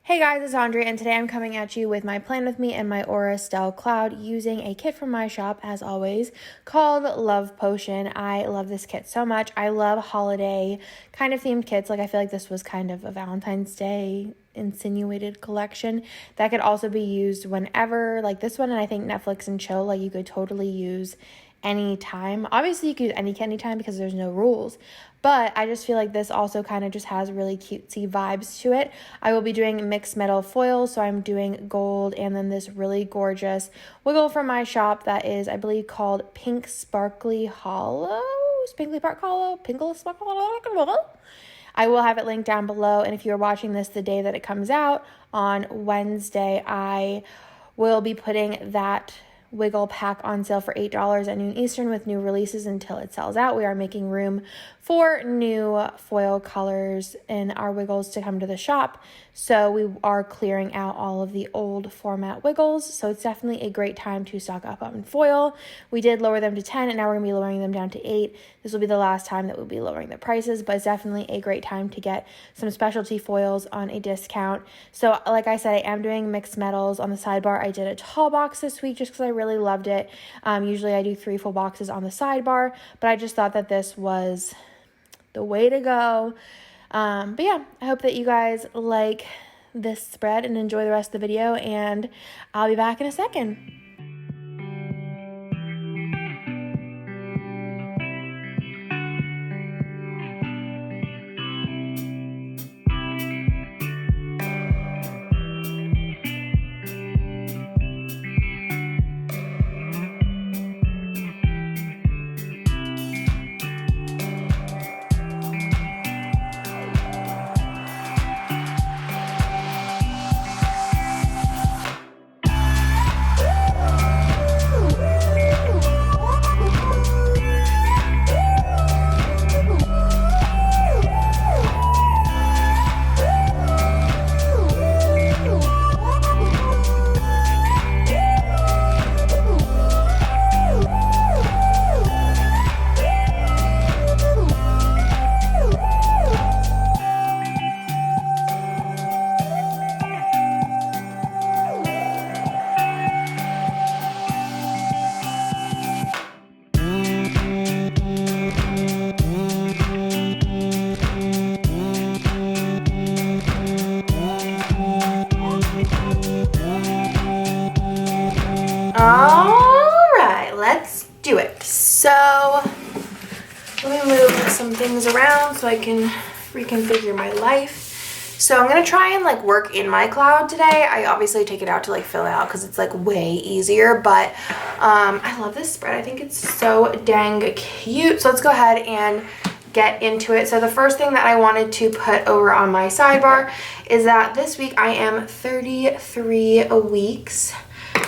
Hey guys, it's Andrea, and today I'm coming at you with my Plan With Me and my Estelle Cloud using a kit from my shop, as always, called Love Potion. I love this kit so much. I love holiday kind of themed kits. Like, I feel like this was kind of a Valentine's Day insinuated collection that could also be used whenever, like this one, and I think Netflix and chill, like you could totally use anytime. Obviously you could use anytime because there's no rules, but I just feel like this also kind of just has really cutesy vibes to it. I will be doing mixed metal foils, so I'm doing gold and then this really gorgeous wiggle from my shop that is, I believe, called Pink Sparkly Hollow. I will have it linked down below, and if you're watching this the day that it comes out on Wednesday, I will be putting that wiggle pack on sale for $8 at noon Eastern with new releases until it sells out. We are making room for new foil colors in our wiggles to come to the shop, so we are clearing out all of the old format wiggles, so it's definitely a great time to stock up on foil. We did lower them to 10 and now we're going to be lowering them down to 8. This will be the last time that we'll be lowering the prices, but it's definitely a great time to get some specialty foils on a discount. So like I said, I am doing mixed metals on the sidebar. I did a tall box this week just because I really loved it. Usually I do 3 full boxes on the sidebar, but I just thought that this was the way to go. But yeah, I hope that you guys like this spread and enjoy the rest of the video, and I'll be back in a second. Alright, let's do it. So, let me move some things around so I can reconfigure my life. So I'm going to try and like work in my cloud today. I obviously take it out to like fill it out because it's like way easier, but I love this spread. I think it's so dang cute. So let's go ahead and get into it. So the first thing that I wanted to put over on my sidebar is that this week I am 33 weeks,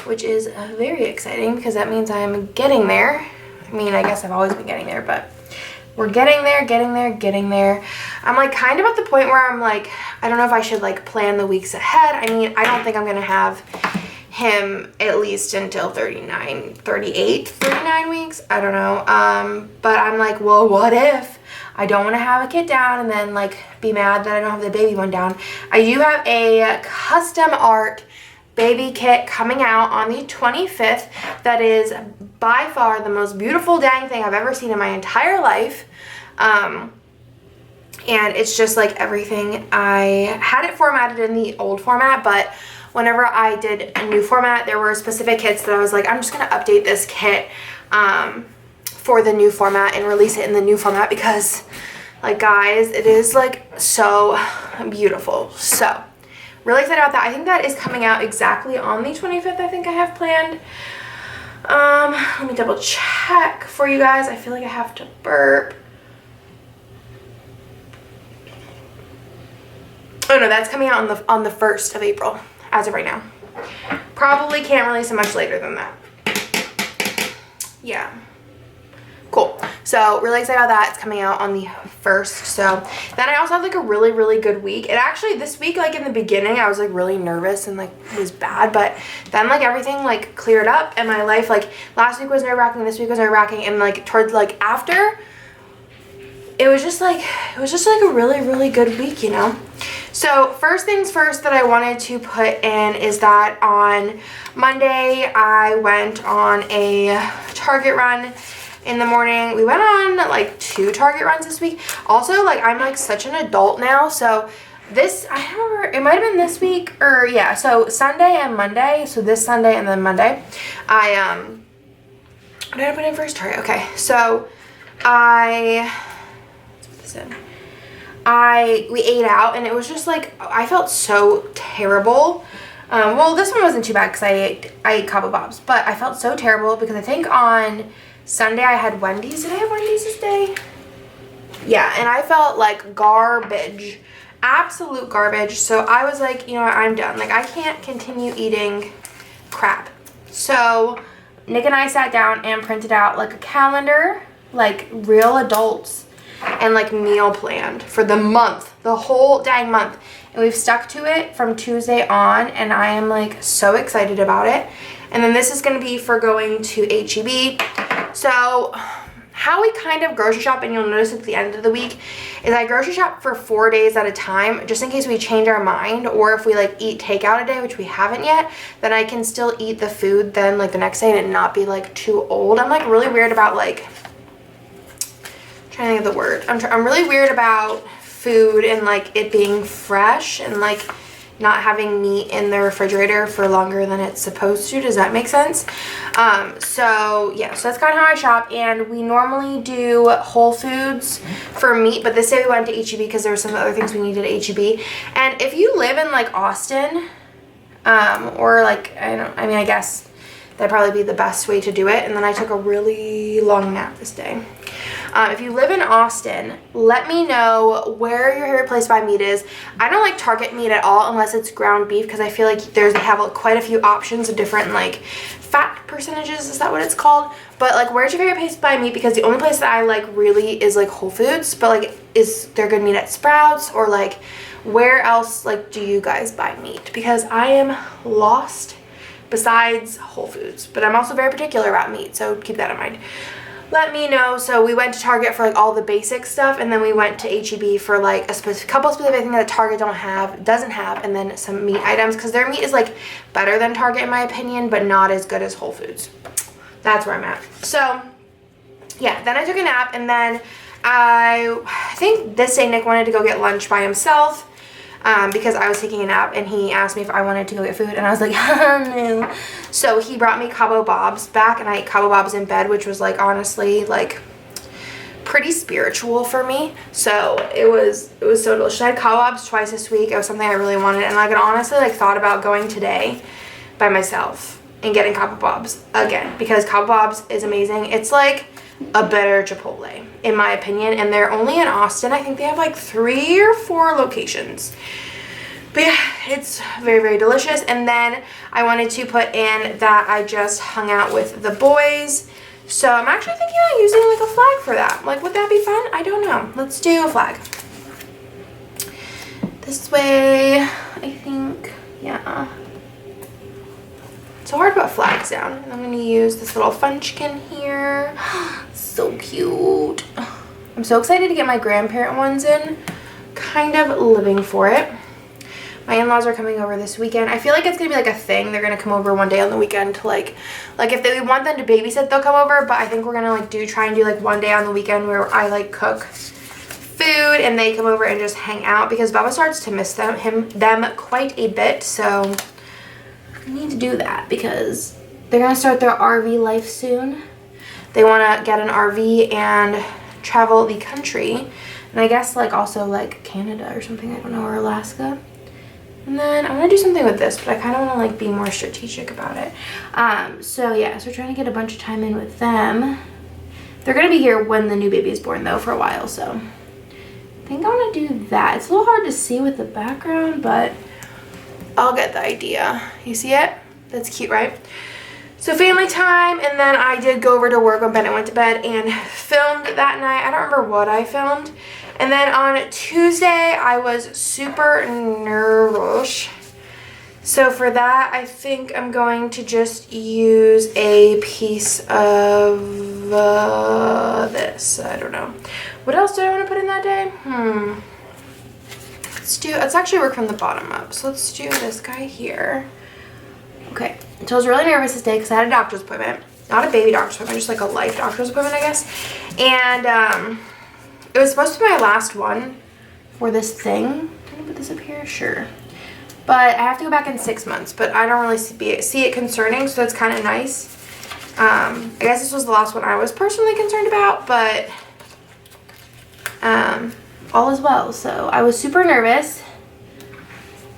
which is very exciting because that means I am getting there. I mean, I guess I've always been getting there, but we're getting there. I'm like kind of at the point where I'm like, I don't know if I should like plan the weeks ahead. I mean, I don't think I'm gonna have him at least until 39 weeks. I don't know. But I'm like, well, what if I don't want to have a kid down and then like be mad that I don't have the baby one down? I do have a custom art baby kit coming out on the 25th that is by far the most beautiful dang thing I've ever seen in my entire life. And it's just like everything. I had it formatted in the old format, but whenever I did a new format, there were specific kits that I was like, I'm just going to update this kit for the new format and release it in the new format because, like, guys, it is like so beautiful. So really excited about that. I think that is coming out exactly on the 25th. I think I have planned. Let me double check for you guys. I feel like I have to burp. Oh no, that's coming out on the 1st of April as of right now. Probably can't release it much later than that. Yeah. Cool. So really excited about that. It's coming out on the 1st. So then I also had like a really good week. It actually, this week, like in the beginning, I was like really nervous and like it was bad, but then like everything like cleared up and my life, like last week was nerve-wracking, this week was nerve-wracking, and like towards like after, it was just like a really good week, you know? So first things first that I wanted to put in is that on Monday I went on a Target run in the morning. We went on like 2 Target runs this week. Also, like, I'm like such an adult now, so this, I don't remember, it might have been this week, or yeah, so Sunday and Monday, so this Sunday and then Monday, what did I put in first? Target, okay, so let's put this in. We ate out, and it was just like, I felt so terrible. Well, this one wasn't too bad because I ate Cabo Bob's, but I felt so terrible because I think on Sunday I had Wendy's. Did I have Wendy's this day? Yeah, and I felt like garbage. Absolute garbage. So I was like, you know what, I'm done. Like, I can't continue eating crap. So Nick and I sat down and printed out like a calendar, like real adults, and like meal planned for the month, the whole dang month. And we've stuck to it from Tuesday on, and I am like so excited about it. And then this is going to be for going to H-E-B. So how we kind of grocery shop, and you'll notice at the end of the week, is I grocery shop for 4 days at a time, just in case we change our mind, or if we like eat takeout a day, which we haven't yet, then I can still eat the food then like the next day and it not be like too old. I'm like really weird about like, I'm trying to think of the word. I'm really weird about food and like it being fresh and like not having meat in the refrigerator for longer than it's supposed to. Does that make sense? So yeah, so that's kind of how I shop, and we normally do Whole Foods for meat, but this day we went to H-E-B because there were some other things we needed at H-E-B. And if you live in like Austin, or like, I guess that'd probably be the best way to do it. And then I took a really long nap this day. If you live in Austin, let me know where your favorite place to buy meat is. I don't like Target meat at all unless it's ground beef, because I feel like they have quite a few options of different like fat percentages. Is that what it's called? But like, where's your favorite place to buy meat? Because the only place that I like really is like Whole Foods, but like, is there good meat at Sprouts, or like where else like do you guys buy meat? Because I am lost besides Whole Foods, but I'm also very particular about meat, so keep that in mind. Let me know. So we went to Target for like all the basic stuff, and then we went to H-E-B for like a couple specific things that Target doesn't have, and then some meat items, because their meat is like better than Target in my opinion, but not as good as Whole Foods. That's where I'm at. So yeah, then I took a nap, and then I think this day Nick wanted to go get lunch by himself. Because I was taking a nap, and he asked me if I wanted to go get food, and I was like, no. So he brought me Cabo Bob's back, and I ate Cabo Bob's in bed, which was like honestly like pretty spiritual for me. So it was so delicious. I had Cabo Bob's twice this week. It was something I really wanted, and I could honestly like thought about going today by myself and getting Cabo Bob's again, because Cabo Bob's is amazing. It's like a better Chipotle in my opinion, and they're only in Austin. I think they have like 3 or 4 locations, but yeah, it's very, very delicious. And then I wanted to put in that I just hung out with the boys, so I'm actually thinking of using like a flag for that. Like, would that be fun? I don't know. Let's do a flag this way, I think. Yeah, so hard to put flags down. And I'm going to use this little Funchkin here. So cute. I'm so excited to get my grandparent ones in. Kind of living for it. My in-laws are coming over this weekend. I feel like it's going to be like a thing. They're going to come over one day on the weekend to like if they want them to babysit, they'll come over. But I think we're going to like try and do like one day on the weekend where I like cook food and they come over and just hang out, because Baba starts to miss them quite a bit. So I need to do that because they're going to start their RV life soon. They want to get an RV and travel the country. And I guess like also like Canada or something, I don't know, or Alaska. And then I'm going to do something with this, but I kind of want to like be more strategic about it. So yeah, so we're trying to get a bunch of time in with them. They're going to be here when the new baby is born though for a while, so I think I want to do that. It's a little hard to see with the background, but I'll get the idea. You see it? That's cute, right? So family time, and then I did go over to work when Bennett went to bed and filmed that night. I don't remember what I filmed. And then on Tuesday, I was super nervous. So for that, I think I'm going to just use a piece of this. I don't know. What else do I want to put in that day? Let's let's actually work from the bottom up. So let's do this guy here. Okay, so I was really nervous this day because I had a doctor's appointment. Not a baby doctor's appointment, just like a life doctor's appointment, I guess. And it was supposed to be my last one for this thing. Can I put this up here? Sure. But I have to go back in 6 months, but I don't really see it concerning, so it's kind of nice. I guess this was the last one I was personally concerned about, but all is well. So I was super nervous.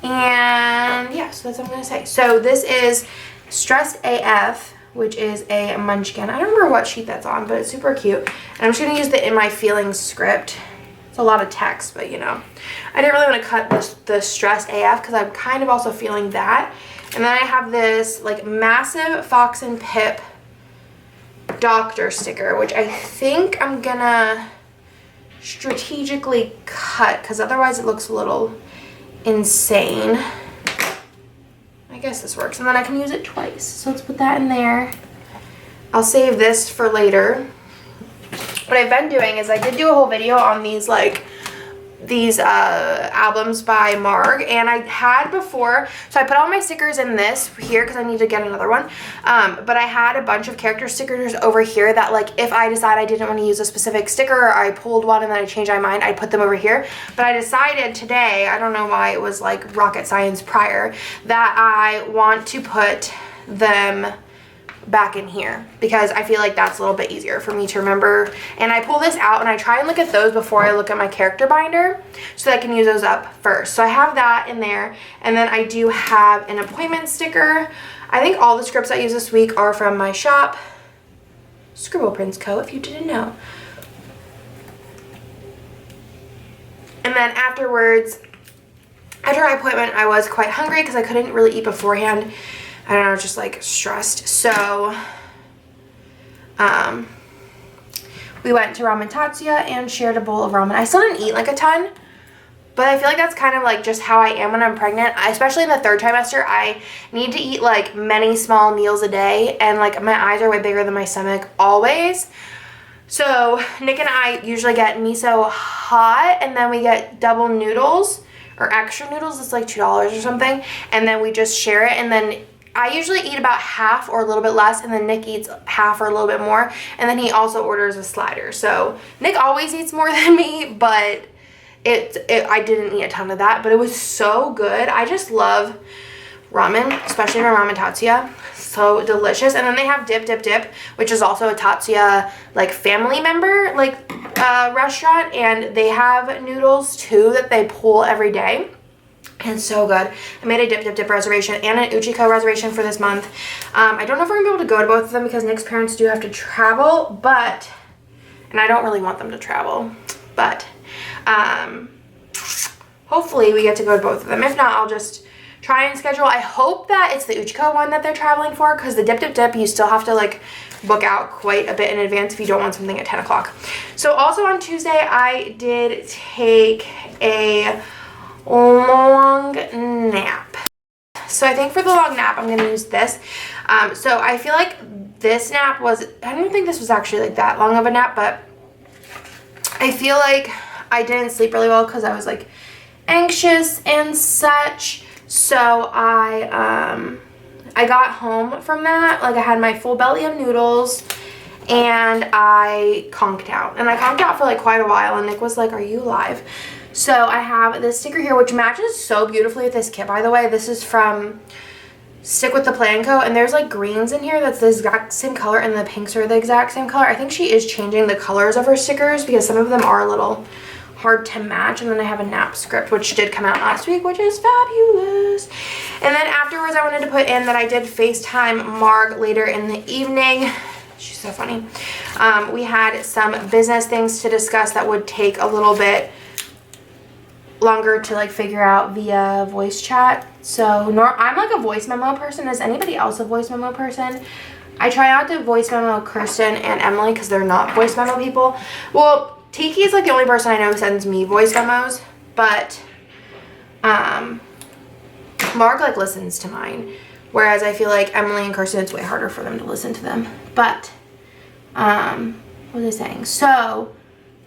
And yeah, so that's what I'm going to say. So this is Stressed AF, which is a munchkin. I don't remember what sheet that's on, but it's super cute. And I'm just going to use the In My Feelings script. It's a lot of text, but you know. I didn't really want to cut the Stressed AF because I'm kind of also feeling that. And then I have this like massive Fox and Pip doctor sticker, which I think I'm going to strategically cut because otherwise it looks a little insane. I guess this works. And then I can use it twice. So let's put that in there. I'll save this for later. What I've been doing is I did do a whole video on these albums by Marg, and I had before, so I put all my stickers in this here because I need to get another one, but I had a bunch of character stickers over here that like if I decide I didn't want to use a specific sticker or I pulled one and then I changed my mind, I'd put them over here. But I decided today, I don't know why it was like rocket science prior, that I want to put them back in here because I feel like that's a little bit easier for me to remember. And I pull this out and I try and look at those before I look at my character binder so that I can use those up first. So I have that in there, and then I do have an appointment sticker. I think all the scripts I use this week are from my shop, Scribble Prints Co., if you didn't know. And then afterwards, after my appointment, I was quite hungry because I couldn't really eat beforehand. I don't know, just like stressed. So we went to Ramen Tatsuya and shared a bowl of ramen. I still didn't eat like a ton, but I feel like that's kind of like just how I am when I'm pregnant. Especially in the 3rd trimester, I need to eat like many small meals a day, and like my eyes are way bigger than my stomach always. So Nick and I usually get miso hot, and then we get double noodles or extra noodles. It's like $2 or something, and then we just share it. And then I usually eat about half or a little bit less, and then Nick eats half or a little bit more, and then he also orders a slider. So Nick always eats more than me, but I didn't eat a ton of that, but it was so good. I just love ramen, especially from Ramen Tatsuya. So delicious. And then they have Dip Dip Dip, which is also a Tatsuya like family member like restaurant, and they have noodles too that they pull every day. And so good. I made a Dip Dip Dip reservation and an Uchiko reservation for this month. I don't know if we're going to be able to go to both of them because Nick's parents do have to travel, and I don't really want them to travel, but hopefully we get to go to both of them. If not, I'll just try and schedule. I hope that it's the Uchiko one that they're traveling for, because the Dip Dip Dip, you still have to like book out quite a bit in advance if you don't want something at 10 o'clock. So also on Tuesday, I did take a long nap. So I think for the long nap, I'm going to use this. So I feel like this nap was, I don't think this was actually like that long of a nap, but I feel like I didn't sleep really well because I was like anxious and such. So I got home from that, like I had my full belly of noodles, and I conked out. And I conked out for like quite a while, and Nick was like, "Are you alive?" So I have this sticker here, which matches so beautifully with this kit, by the way. This is from Stick With The Plan Co. And there's like greens in here that's the exact same color, and the pinks are the exact same color. I think she is changing the colors of her stickers because some of them are a little hard to match. And then I have a nap script, which did come out last week, which is fabulous. And then afterwards, I wanted to put in that I did FaceTime Marg later in the evening. She's so funny. We had some business things to discuss that would take a little bit longer to like figure out via voice chat. So I'm like a voice memo person. Is anybody else a voice memo person? I try not to voice memo Kirsten and Emily because they're not voice memo people. Well, Tiki is like the only person I know who sends me voice memos, but Mark like listens to mine, whereas I feel like Emily and Kirsten, it's way harder for them to listen to them. But what was I saying? So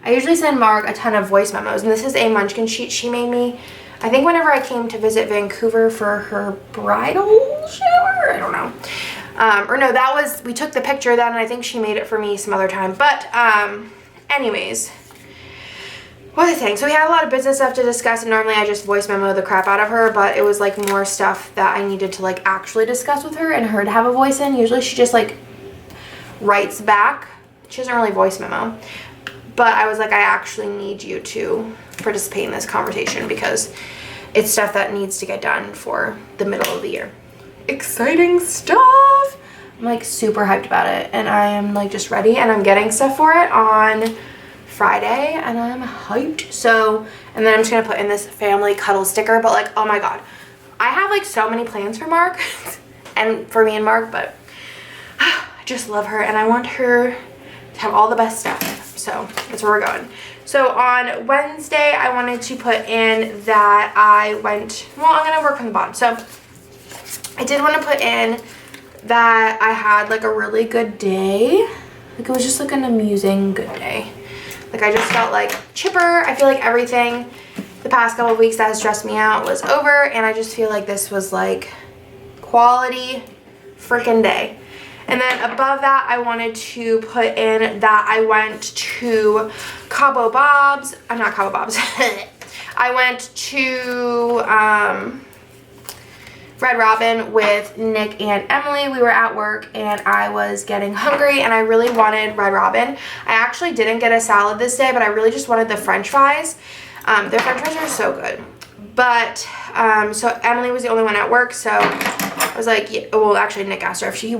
I usually send Marg a ton of voice memos, and this is a munchkin sheet she made me. I I think whenever I came to visit Vancouver for her bridal shower, I don't know. Or no, that was, we took the picture then, and I think she made it for me some other time. But anyways, what a thing. So we had a lot of business stuff to discuss, and normally I just voice memo the crap out of her, but it was like more stuff that I needed to like actually discuss with her and her to have a voice in. Usually she just like writes back. She doesn't really voice memo. But I was like, I actually need you to participate in this conversation because it's stuff that needs to get done for the middle of the year. Exciting stuff! I'm like super hyped about it, and I am like just ready, and I'm getting stuff for it on Friday, and I'm hyped. So, and then I'm just gonna put in this family cuddle sticker, but like, oh my god. I have like so many plans for Mark and for me and Mark, but I just love her, and I want her to have all the best stuff. So that's where we're going. So on Wednesday, I wanted to put in that I went, well, I'm going to work from the bottom. So I did want to put in that I had like a really good day. Like it was just like an amusing good day. Like I just felt like chipper. I feel like everything the past couple of weeks that has stressed me out was over. And I just feel like this was like quality freaking day. And then above that, I wanted to put in that I went to Cabo Bob's. I'm not Cabo Bob's. I went to Red Robin with Nick and Emily. We were at work and I was getting hungry and I really wanted Red Robin. I actually didn't get a salad this day, but I really just wanted the French fries. Their French fries are so good. But, so Emily was the only one at work, so I was like, yeah, well, actually Nick asked her if she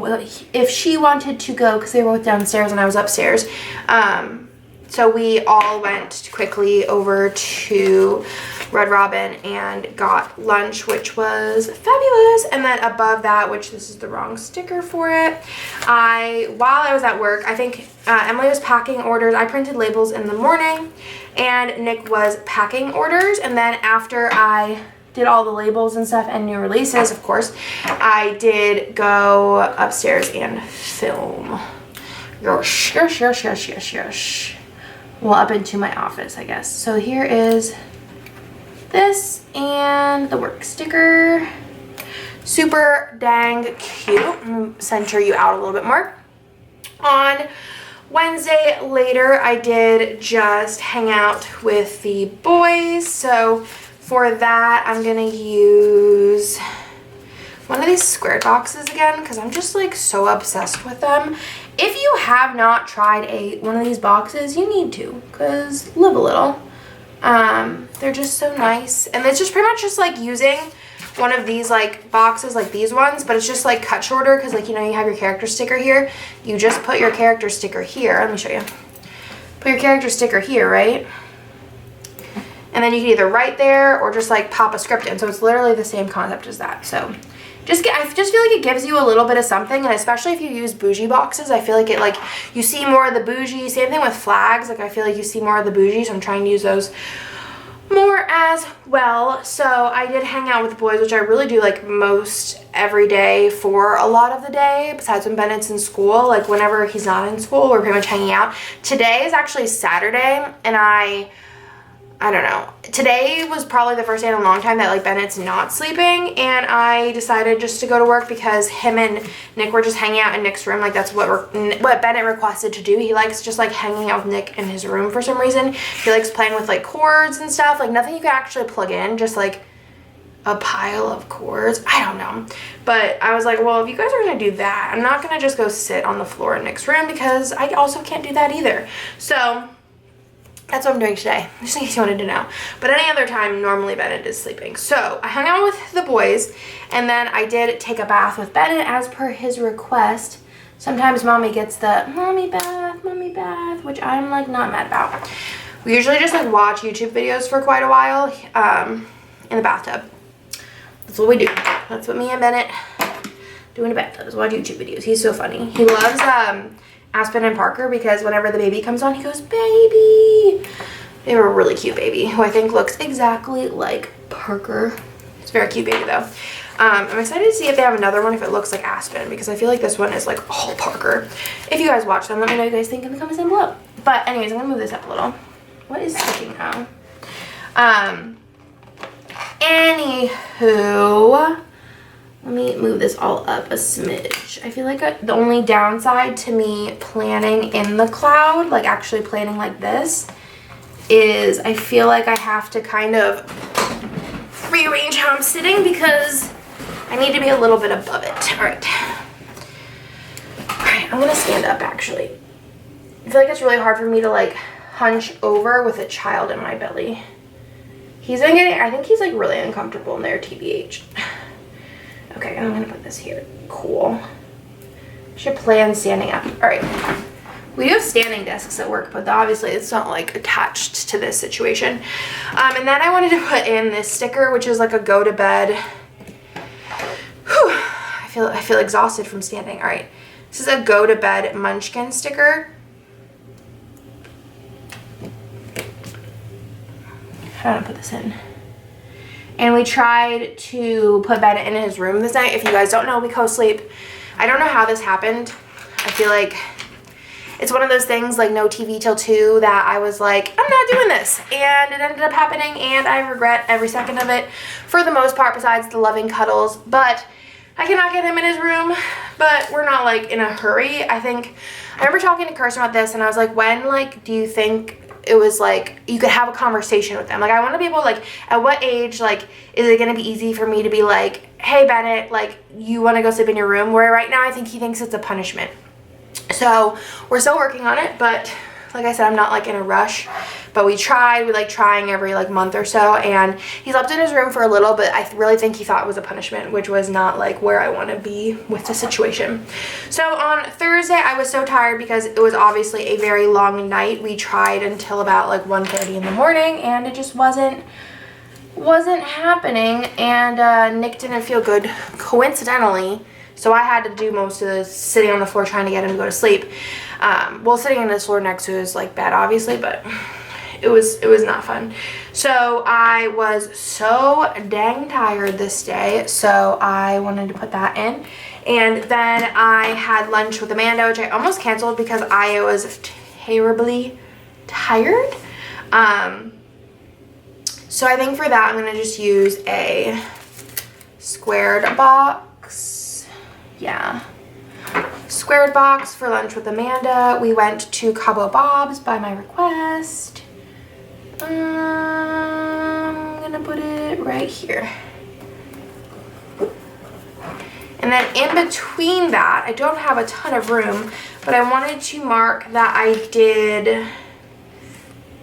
wanted to go because they were both downstairs and I was upstairs. So we all went quickly over to Red Robin and got lunch, which was fabulous. And then above that, which this is the wrong sticker for it, while I was at work, I think Emily was packing orders. I printed labels in the morning and Nick was packing orders. And then after I did all the labels and stuff and new releases, of course, I did go upstairs and film. Yes. Well, up into my office, I guess. So here is this and the work sticker. Super dang cute. I'm gonna center you out a little bit more. On Wednesday later, I did just hang out with the boys. So for that, I'm gonna use one of these squared boxes again because I'm just like so obsessed with them. If you have not tried one of these boxes, you need to because live a little. They're just so nice, and it's just pretty much just like using one of these like boxes like these ones, but it's just like cut shorter because like, you know, you have your character sticker here. You just put your character sticker here. Let me show you. Put your character sticker here, right? And then you can either write there or just like pop a script in. So it's literally the same concept as that. So I just feel like it gives you a little bit of something, and especially if you use bougie boxes, I feel like it, like, you see more of the bougie. Same thing with flags, like I feel like you see more of the bougie, so I'm trying to use those more as well. So I did hang out with the boys, which I really do like most every day for a lot of the day, besides when Bennett's in school. Like whenever he's not in school, we're pretty much hanging out. Today is actually Saturday, and I don't know. Today was probably the first day in a long time that like Bennett's not sleeping, and I decided just to go to work because him and Nick were just hanging out in Nick's room. Like that's what Bennett requested to do. He likes just like hanging out with Nick in his room for some reason. He likes playing with like cords and stuff. Like nothing you can actually plug in, just like a pile of cords. I don't know. But I was like, well, if you guys are gonna do that, I'm not gonna just go sit on the floor in Nick's room because I also can't do that either. So that's what I'm doing today, just in case you wanted to know. But any other time, normally Bennett is sleeping. So I hung out with the boys, and then I did take a bath with Bennett as per his request. Sometimes mommy gets the mommy bath, which I'm like not mad about. We usually just like watch YouTube videos for quite a while in the bathtub. That's what we do. That's what me and Bennett do in the bathtub, is watch YouTube videos. He's so funny. He loves Aspen and Parker because whenever the baby comes on, he goes, baby. They were a really cute baby who I think looks exactly like Parker. It's a very cute baby though. I'm excited to see if they have another one if it looks like Aspen, because I feel like this one is like all Parker. If you guys watch them, let me know what you guys think in the comments down below. But anyways, I'm gonna move this up a little. What is sticking out? Anywho, let me move this all up a smidge. I feel like the only downside to me planning in the cloud, like actually planning like this, is I feel like I have to kind of rearrange how I'm sitting because I need to be a little bit above it. All right, I'm gonna stand up actually. I feel like it's really hard for me to like hunch over with a child in my belly. He's been getting, I think he's like really uncomfortable in there, TBH. Okay, I'm gonna put this here. Cool. Should plan standing up. All right. We do have standing desks at work, but obviously it's not like attached to this situation. And then I wanted to put in this sticker, which is like a go to bed. Whew, I feel exhausted from standing. All right. This is a go to bed munchkin sticker. How do I put this in? And we tried to put Ben in his room this night. If you guys don't know, we co-sleep. I don't know how this happened. I feel like it's one of those things like no TV till 2 that I was like, I'm not doing this. And it ended up happening and I regret every second of it for the most part besides the loving cuddles. But I cannot get him in his room, but we're not like in a hurry. I remember talking to Kirsten about this and I was like, when like do you think it was like you could have a conversation with them? Like I want to be able to like, at what age like is it going to be easy for me to be like, hey Bennett, like you want to go sleep in your room? Where right now I think he thinks it's a punishment. So we're still working on it, but like I said, I'm not like in a rush, but we like trying every like month or so, and he slept in his room for a little, but I really think he thought it was a punishment, which was not like where I want to be with the situation. So on Thursday, I was so tired because it was obviously a very long night. We tried until about like 1:30 in the morning and it just wasn't happening, and Nick didn't feel good coincidentally. So I had to do most of the sitting on the floor trying to get him to go to sleep. Well, sitting in the floor next to his like bed, obviously, but it was not fun. So I was so dang tired this day, so I wanted to put that in. And then I had lunch with Amanda, which I almost canceled because I was terribly tired. So I think for that I'm gonna just use a squared box. Yeah, squared box for lunch with Amanda. We went to Cabo Bob's by my request. I'm gonna put it right here. And then in between that, I don't have a ton of room, but I wanted to mark that I did,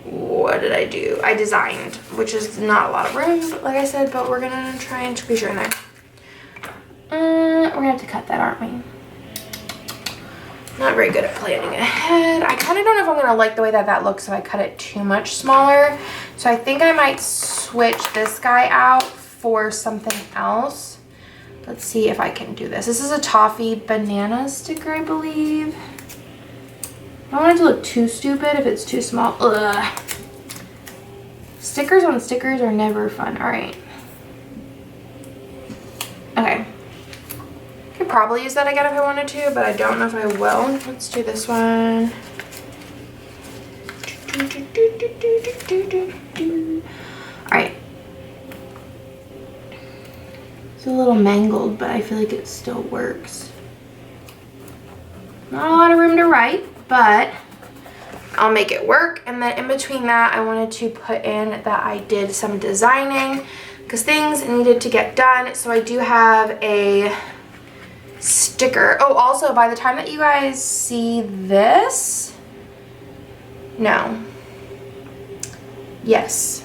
what did I do? I designed, which is not a lot of room, like I said, but we're gonna try and squeeze her in there. We're gonna have to cut that, aren't we? Not very good at planning ahead. I kind of don't know if I'm gonna like the way that looks if I cut it too much smaller. So I think I might switch this guy out for something else. Let's see if I can do this. This is a toffee banana sticker, I believe. I don't want it to look too stupid if it's too small. Ugh. Stickers on stickers are never fun. All right. Okay. Could probably use that again if I wanted to, but I don't know if I will. Let's do this one. Alright. It's a little mangled, but I feel like it still works. Not a lot of room to write, but I'll make it work. And then in between that, I wanted to put in that I did some designing because things needed to get done. So I do have a sticker. Oh, also, by the time that you guys see this, no. Yes.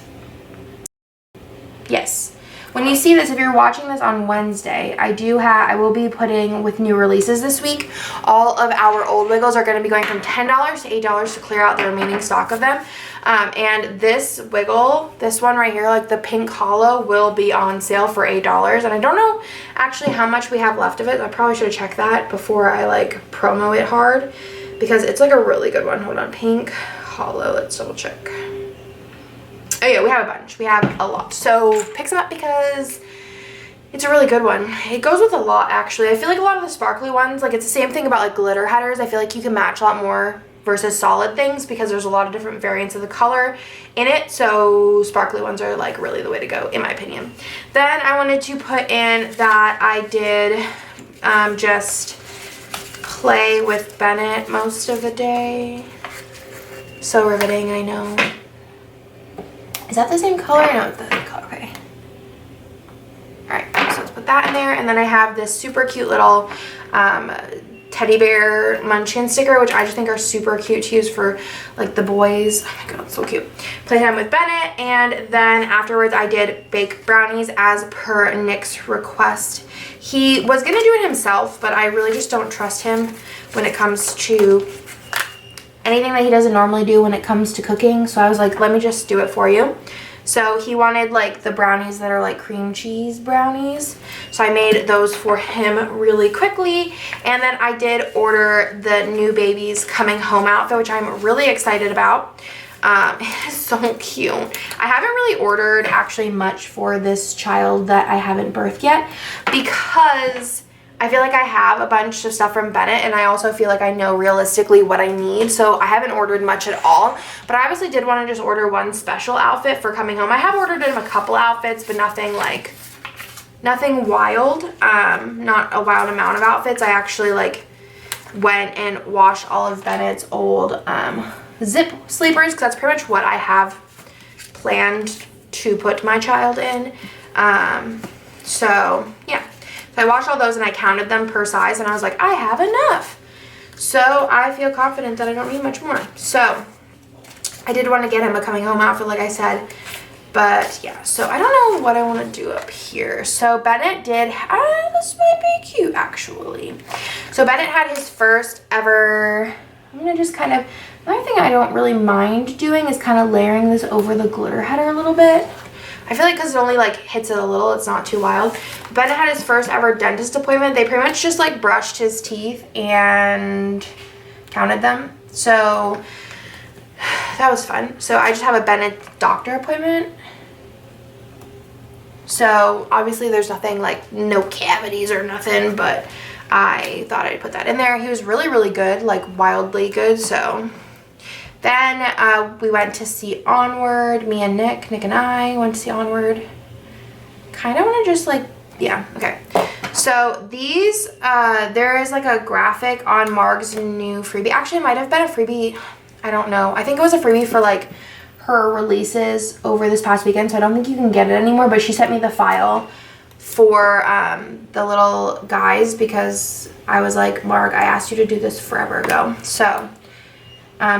When you see this, if you're watching this on Wednesday, I will be putting with new releases this week. All of our old wiggles are going to be going from $10 to $8 to clear out the remaining stock of them. And this wiggle, this one right here, like the pink hollow, will be on sale for $8. And I don't know actually how much we have left of it. I probably should have checked that before I like promo it hard because it's like a really good one. Hold on, pink hollow. Let's double check. Oh yeah, we have a bunch. We have a lot. So pick some up because it's a really good one. It goes with a lot actually. I feel like a lot of the sparkly ones, like it's the same thing about like glitter headers. I feel like you can match a lot more versus solid things because there's a lot of different variants of the color in it. So sparkly ones are like really the way to go in my opinion. Then I wanted to put in that I did just play with Bennett most of the day. So riveting, I know. Is that the same color? No, it's the same color. Okay. Alright, so let's put that in there. And then I have this super cute little teddy bear munchkin sticker, which I just think are super cute to use for like the boys. Oh my god, it's so cute. Playtime with Bennett. And then afterwards I did bake brownies as per Nick's request. He was gonna do it himself, but I really just don't trust him when it comes to anything that he doesn't normally do when it comes to cooking. So I was like, let me just do it for you. So he wanted like the brownies that are like cream cheese brownies. So I made those for him really quickly. And then I did order the new baby's coming home outfit, which I'm really excited about. It is so cute. I haven't really ordered actually much for this child that I haven't birthed yet because I feel like I have a bunch of stuff from Bennett, and I also feel like I know realistically what I need, so I haven't ordered much at all. But I obviously did want to just order one special outfit for coming home. I have ordered him a couple outfits, but nothing wild. Not a wild amount of outfits. I actually like went and washed all of Bennett's old zip sleepers because that's pretty much what I have planned to put my child in. So yeah. I washed all those and I counted them per size and I was like, I have enough. So I feel confident that I don't need much more. So I did want to get him a coming home outfit like I said. But yeah, so I don't know what I want to do up here. So Bennett did, this might be cute actually. So Bennett had his first ever, I'm going to just kind of, another thing I don't really mind doing is kind of layering this over the glitter header a little bit. I feel like because it only like hits it a little, it's not too wild. Bennett had his first ever dentist appointment. They pretty much just like brushed his teeth and counted them. So that was fun. So I just have a Bennett doctor appointment. So obviously there's nothing like no cavities or nothing, but I thought I'd put that in there. He was really, really good, like wildly good. So then we went to see Onward. Me and Nick and I went to see Onward. Kind of want to just like, yeah, okay. So these, there is like a graphic on Marg's new freebie. Actually, it might have been a freebie. I don't know. I think it was a freebie for like her releases over this past weekend. So I don't think you can get it anymore. But she sent me the file for the little guys because I was like, Marg, I asked you to do this forever ago. So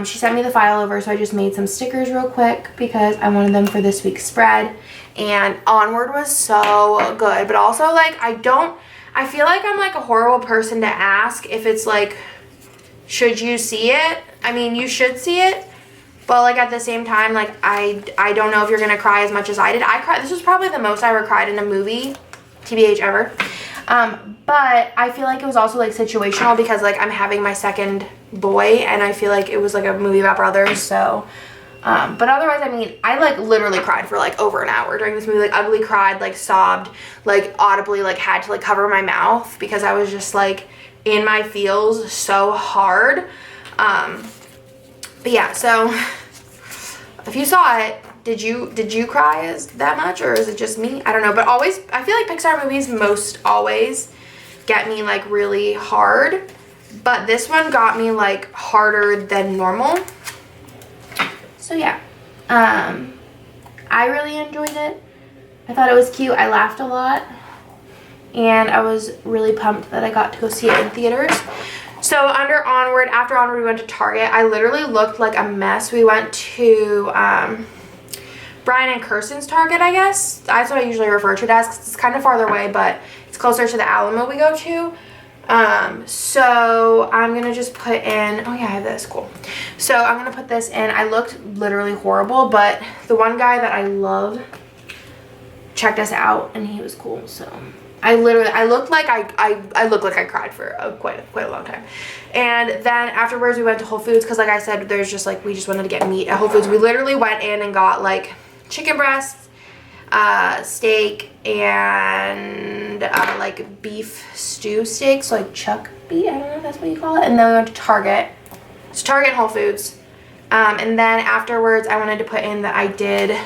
she sent me the file over, so I just made some stickers real quick because I wanted them for this week's spread. And Onward was so good, but also like I feel like I'm like a horrible person to ask if it's like, should you see it? I mean, you should see it, but like at the same time, like I don't know if you're gonna cry as much as I did. I cried. This was probably the most I ever cried in a movie, TBH ever. But I feel like it was also like situational because like I'm having my second boy and I feel like it was like a movie about brothers. So but otherwise, I mean, I like literally cried for like over an hour during this movie. Like ugly cried, like sobbed, like audibly like had to like cover my mouth because I was just like in my feels so hard. But yeah, so if you saw it, did you cry as that much or is it just me? I don't know, but always I feel like Pixar movies most always get me like really hard, but this one got me like harder than normal. So yeah, I really enjoyed it. I thought it was cute. I laughed a lot and I was really pumped that I got to go see it in theaters. So after Onward we went to Target. I literally looked like a mess. We went to Brian and Kirsten's Target, I guess. That's what I usually refer to it as because it's kind of farther away, but it's closer to the Alamo we go to. So I'm going to just put in, oh yeah, I have this, cool. So I'm going to put this in. I looked literally horrible, but the one guy that I love checked us out and he was cool. So I looked like I cried for quite a long time. And then afterwards we went to Whole Foods because like I said, there's just like, we just wanted to get meat at Whole Foods. We literally went in and got like chicken breasts, steak, and like beef stew steaks, like chuck beef, I don't know if that's what you call it. And then we went to Target So Target and Whole Foods. And then afterwards I wanted to put in that I did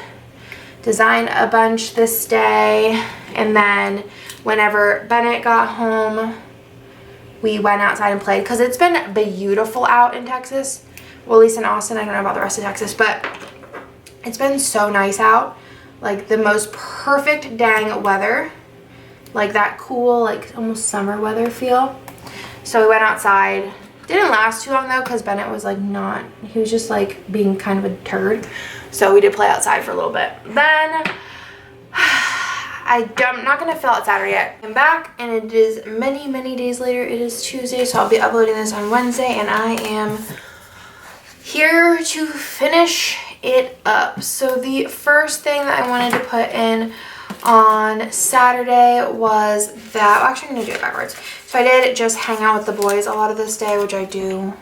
design a bunch this day. And then whenever Bennett got home, we went outside and played because it's been beautiful out in Texas. Well, at least in Austin. I don't know about the rest of Texas, but it's been so nice out. Like the most perfect dang weather. Like that cool, like almost summer weather feel. So we went outside. Didn't last too long though because Bennett was like not, he was just like being kind of a turd. So we did play outside for a little bit. Then I'm not gonna fill out Saturday yet. I'm back and it is many, many days later. It is Tuesday, so I'll be uploading this on Wednesday and I am here to finish it up. So the first thing that I wanted to put in on Saturday was that, well, actually I'm gonna do it backwards. So I did just hang out with the boys a lot of this day, which I do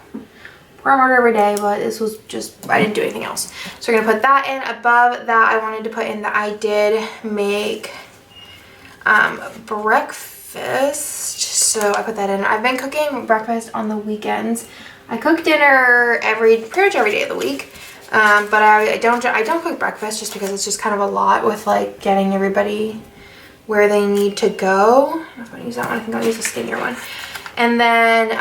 pretty much every day, but this was just, I didn't do anything else. So we're gonna put that in. Above that, I wanted to put in that I did make breakfast. So I put that in. I've been cooking breakfast on the weekends. I cook dinner pretty much every day of the week. But I don't cook breakfast just because it's just kind of a lot with like getting everybody where they need to go. I'm not gonna use that one. I think I'll use a skinnier one. And then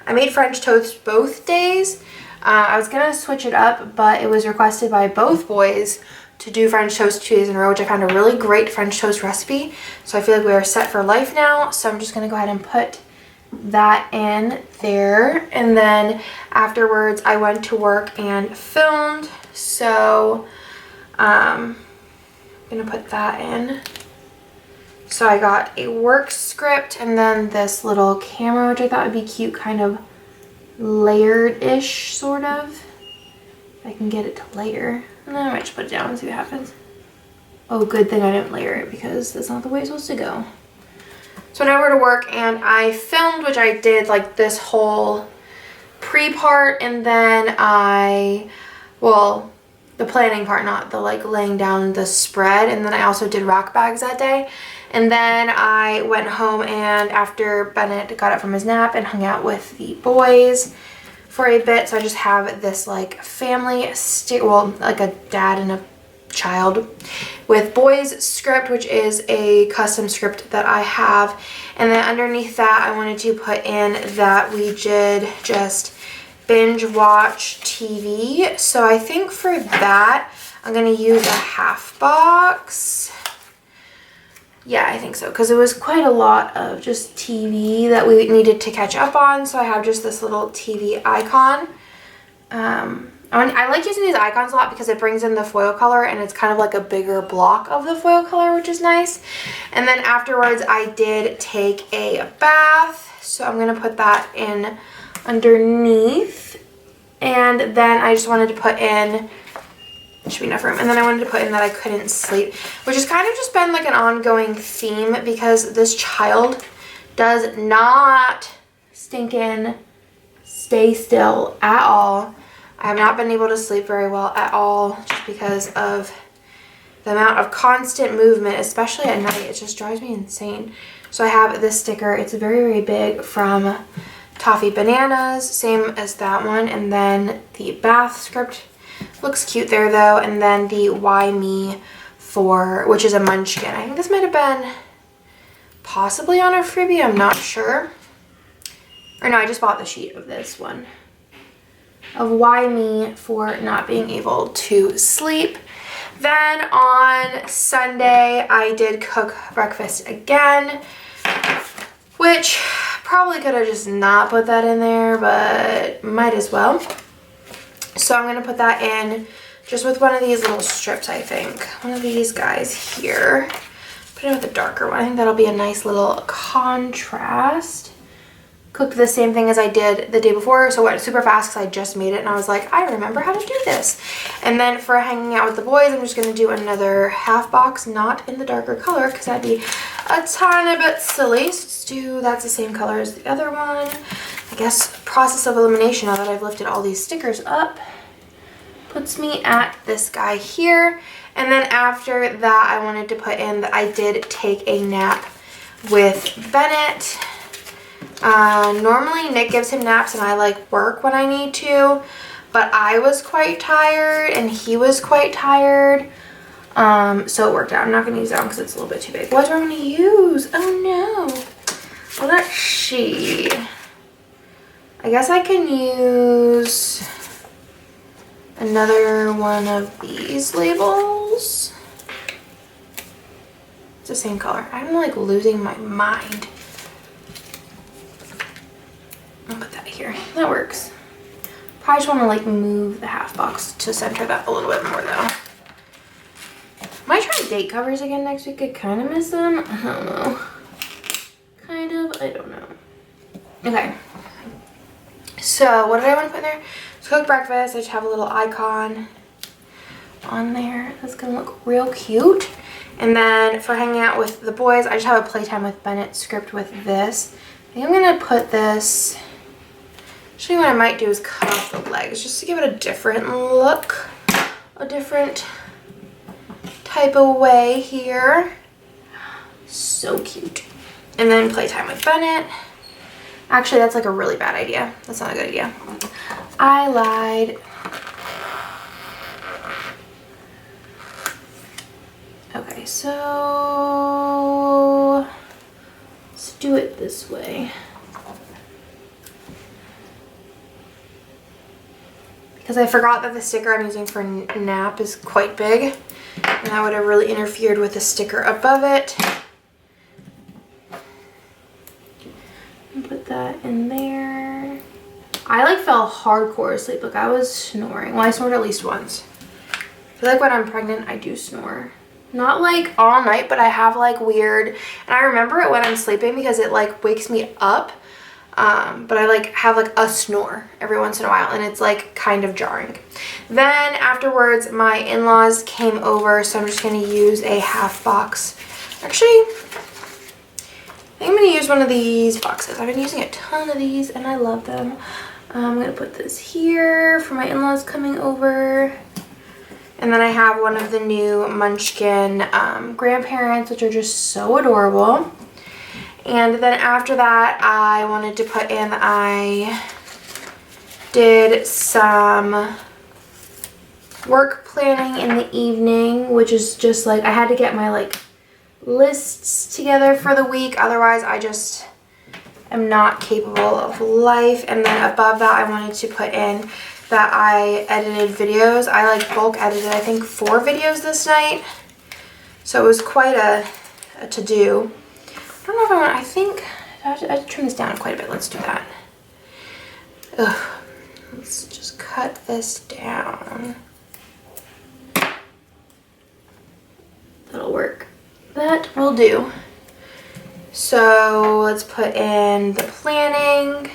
I made French toast both days. I was gonna switch it up, but it was requested by both boys to do French toast 2 days in a row, which I found a really great French toast recipe. So I feel like we are set for life now. So I'm just gonna go ahead and put that in there. And then afterwards I went to work and filmed. So I'm gonna put that in. So I got a work script and then this little camera, which I thought would be cute, kind of layered-ish, sort of. If I can get it to layer. And then I might just put it down and see what happens. Oh, good thing I didn't layer it because that's not the way it's supposed to go. So I went over to work and I filmed, which I did like this whole pre-part, and then the planning part, not the like laying down the spread, and then I also did rack bags that day. And then I went home and after Bennett got up from his nap and hung out with the boys for a bit. So I just have this like family like a dad and a child with boys script, which is a custom script that I have. And then underneath that I wanted to put in that we did just binge watch TV. So I think for that I'm gonna use a half box. Yeah, I think so, because it was quite a lot of just TV that we needed to catch up on. So I have just this little TV icon. I like using these icons a lot because it brings in the foil color and it's kind of like a bigger block of the foil color, which is nice. And then afterwards I did take a bath, so I'm gonna put that in underneath. And then I just wanted to put in, should be enough room, and then I wanted to put in that I couldn't sleep, which has kind of just been like an ongoing theme because this child does not stinking stay still at all. I have not been able to sleep very well at all just because of the amount of constant movement, especially at night. It just drives me insane. So I have this sticker. It's very, very big from Toffee Bananas, same as that one. And then the bath script looks cute there though. And then the Why Me which is a munchkin. I think this might have been possibly on a freebie. I'm not sure. Or no, I just bought the sheet of this one. Of Why Me for not being able to sleep. Then on Sunday, I did cook breakfast again, which probably could have just not put that in there, but might as well. So I'm gonna put that in just with one of these little strips, I think. One of these guys here. Put it with a darker one. I think that'll be a nice little contrast. Cooked the same thing as I did the day before, so it went super fast because I just made it and I was like, I remember how to do this. And then for hanging out with the boys, I'm just going to do another half box, not in the darker color because that'd be a tiny bit silly. So that's the same color as the other one. I guess process of elimination, now that I've lifted all these stickers up, puts me at this guy here. And then after that, I wanted to put in that I did take a nap with Bennett. Normally Nick gives him naps and I like work when I need to, but I was quite tired and he was quite tired. So it worked out. I'm not gonna use that one because it's a little bit too big. What do I want to use? Oh no. Well, let's see. I guess I can use another one of these labels. It's the same color. I'm like losing my mind. I'll put that here. That works. Probably just want to like move the half box to center that a little bit more though. Might try date covers again next week. I kind of miss them. I don't know. Kind of. I don't know. Okay. So what did I want to put in there? To cook breakfast. I just have a little icon on there. That's going to look real cute. And then for hanging out with the boys, I just have a playtime with Bennett script with this. I think I'm going to put this... Actually, what I might do is cut off the legs just to give it a different look. A different type of way here. So cute. And then playtime with Bennett. Actually, that's like a really bad idea. That's not a good idea. I lied. Okay, so let's do it this way. Because I forgot that the sticker I'm using for nap is quite big. And that would have really interfered with the sticker above it. And put that in there. I like fell hardcore asleep. Like I was snoring. Well, I snored at least once. I feel like when I'm pregnant, I do snore. Not like all night, but I have like weird, and I remember it when I'm sleeping because it like wakes me up. But I like have like a snore every once in a while and it's like kind of jarring. Then afterwards my in-laws came over, so I'm just going to use a half box. Actually, I think I'm going to use one of these boxes. I've been using a ton of these and I love them. I'm going to put this here for my in-laws coming over. And then I have one of the new Munchkin grandparents, which are just so adorable. And then after that, I wanted to put in, I did some work planning in the evening, which is just like, I had to get my like lists together for the week. Otherwise, I just am not capable of life. And then above that, I wanted to put in that I edited videos. I like bulk edited, I think 4 videos this night. So it was quite a to-do. I don't know if I want, I think, I have to trim this down quite a bit. Let's do that. Ugh. Let's just cut this down. That'll work. That will do. So let's put in the planning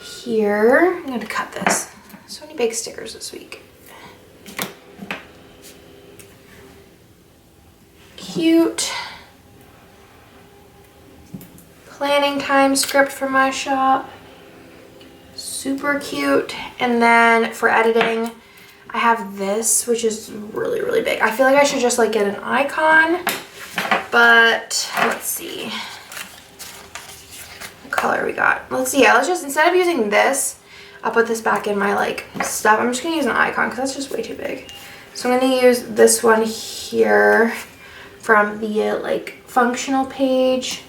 here. I'm going to cut this. So many big stickers this week. Cute. Planning time script for my shop. Super cute. And then for editing, I have this, which is really, really big. I feel like I should just like get an icon, but let's see what color we got. Let's see. Yeah, let's just, instead of using this, I'll put this back in my like stuff. I'm just gonna use an icon because that's just way too big. So I'm gonna use this one here from the like functional page,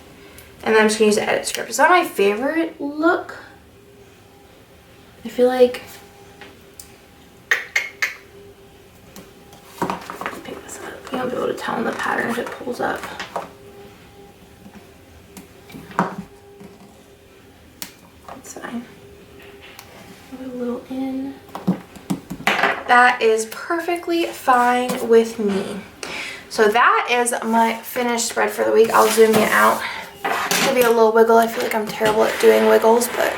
and then I'm just gonna use the edit script. It's not my favorite look. I feel like pick this up. You won't be able to tell in the pattern if it pulls up. That's fine. Put a little in. That is perfectly fine with me. So that is my finished spread for the week. I'll zoom you out. Give you a little wiggle. I feel like I'm terrible at doing wiggles, but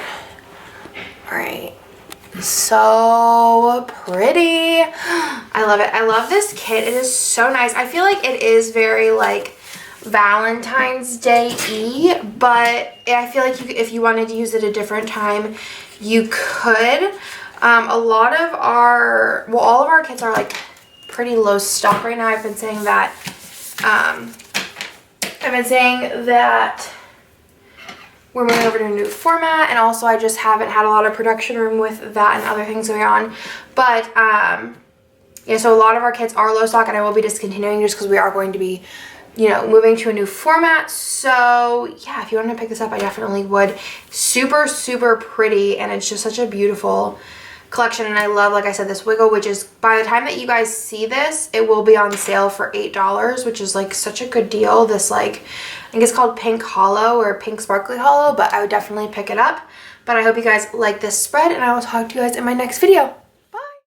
all right. So pretty. I love it. I love this kit. It is so nice. I feel like it is very like Valentine's Day-y, but I feel like if you wanted to use it a different time, you could. All of our kits are like pretty low stock right now. I've been saying that we're moving over to a new format, and also I just haven't had a lot of production room with that and other things going on. But yeah, so a lot of our kits are low stock, and I will be discontinuing just because we are going to be, you know, moving to a new format. So yeah, if you wanted to pick this up, I definitely would. Super, super pretty, and it's just such a beautiful collection. And I love, like I said, this wiggle, which is, by the time that you guys see this, it will be on sale for $8, which is like such a good deal. This, like, I think it's called Pink Hollow or Pink Sparkly Hollow, but I would definitely pick it up. But I hope you guys like this spread, and I will talk to you guys in my next video.